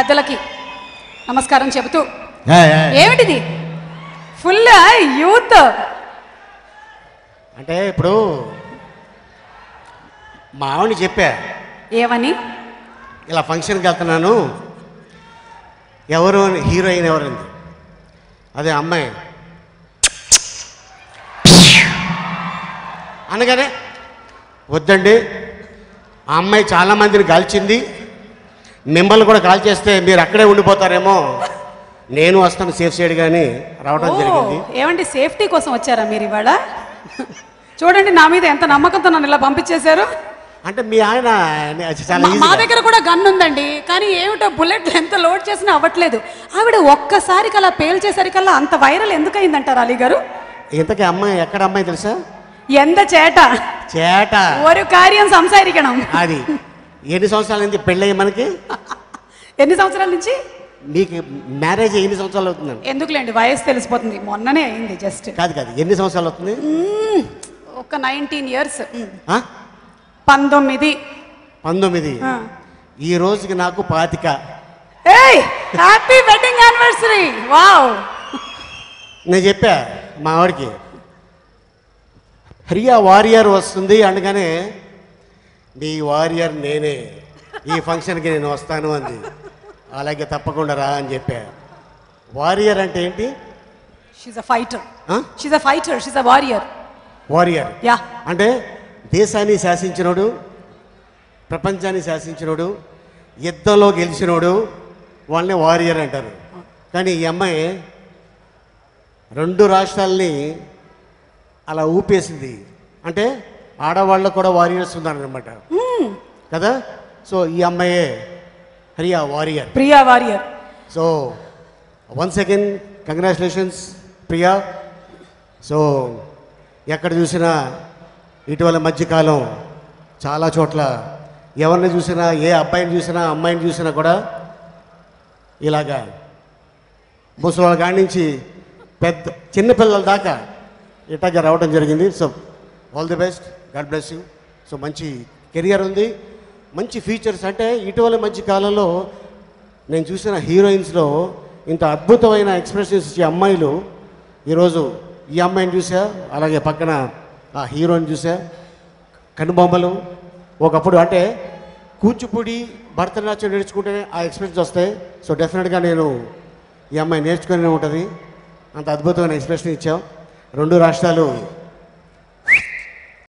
పెద్దలకి నమస్కారం చెబుతూ ఏమిటిది ఫుల్ యూత్ అంటే ఇప్పుడు మా ఆవిడని చెప్పా ఏమని ఇలా ఫంక్షన్కి వెళ్తున్నాను ఎవరు హీరోయిన్ ఎవరంది అదే అమ్మాయి అనగానే వద్దండి ఆ అమ్మాయి చాలామందిని కాల్చింది మిమ్మల్ని కూడా కాల్ చేస్తే మీరు అక్కడే ఉండిపోతారేమో నేను వస్తాను సేఫ్ సైడ్ కానీ రావడం జరిగింది ఏమండి సేఫ్టీ కోసం వచ్చారా మీరు ఇవాళ చూడండి నా మీద ఎంత నమ్మకంతో నన్ను ఇలా పంపించేశారు అంటే మీ ఆయన చాలా మా దగ్గర కూడా గన్ ఉందండి కానీ ఏమిటో బుల్లెట్ ఎంత లోడ్ చేసినా అవ్వట్లేదు ఆవిడ ఒక్కసారికి అలా పేల్చేసరికల్లా అంత వైరల్ ఎందుకు అయిందంటారు అలీ గారు ఇంతకీ అమ్మాయి ఎక్కడ అమ్మాయి తెలుసా ఎంత చేట చేట ఒక కార్యం సంసారికణం అది ఎన్ని సంవత్సరాల నుంచి పెళ్ళయ్యి మనకి ఎన్ని సంవత్సరాల నుంచి మీకు మ్యారేజ్ ఎన్ని సంవత్సరాలు అవుతుందండి ఎందుకులేండి వయసు తెలిసిపోతుంది మొన్ననే అయింది జస్ట్ కాదు ఎన్ని సంవత్సరాలు అవుతుంది ఒక 19 years 19 ఈ రోజుకి నాకు 25 హ్యాపీ వెడ్డింగ్ యానివర్సరీ వావ్ నేను చెప్పా మా ఆవిడకి ప్రియా వారియర్ వస్తుంది అనగానే నీ వారియర్ నేనే ఈ ఫంక్షన్కి నేను వస్తాను అంది అలాగే తప్పకుండా రా అని చెప్పా వారియర్ అంటే ఏంటి she's a fighter she's a warrior yeah అంటే దేశాన్ని శాసించినోడు ప్రపంచాన్ని శాసించినోడు యుద్ధంలో గెలిచినోడు వాళ్ళని వారియర్ అంటారు కానీ ఈ అమ్మాయి 2 రాష్ట్రాలని అలా ఊపేసింది అంటే ఆడవాళ్ళకు కూడా వారియర్స్ ఉన్నారనమాట కదా సో ఈ అమ్మాయే Priya Warrier so once again congratulations Priya so ఎక్కడ చూసినా ఇటీవల మధ్యకాలం చాలా చోట్ల ఎవరిని చూసినా ఏ అబ్బాయిని చూసినా అమ్మాయిని చూసినా కూడా ఇలాగా ముసలి కాడి నుంచి పెద్ద చిన్నపిల్లల దాకా ఇట్లాగా రావడం జరిగింది so all the best God bless you so మంచి కెరియర్ ఉంది మంచి ఫీచర్స్ అంటే ఇటీవల మధ్య కాలంలో నేను చూసిన హీరోయిన్స్లో ఇంత అద్భుతమైన ఎక్స్ప్రెషన్స్ ఇచ్చే అమ్మాయిలు ఈరోజు ఈ అమ్మాయిని చూసా అలాగే పక్కన ఆ హీరోని చూసా కనుబొమ్మలు ఒకప్పుడు అంటే కూచిపూడి భరతనాట్యం నేర్చుకుంటేనే ఆ ఎక్స్ప్రెషన్స్ వస్తాయి సో డెఫినెట్గా నేను ఈ అమ్మాయి నేర్చుకునే ఉంటుంది అంత అద్భుతమైన ఎక్స్ప్రెషన్ ఇచ్చాం 2 రాష్ట్రాలు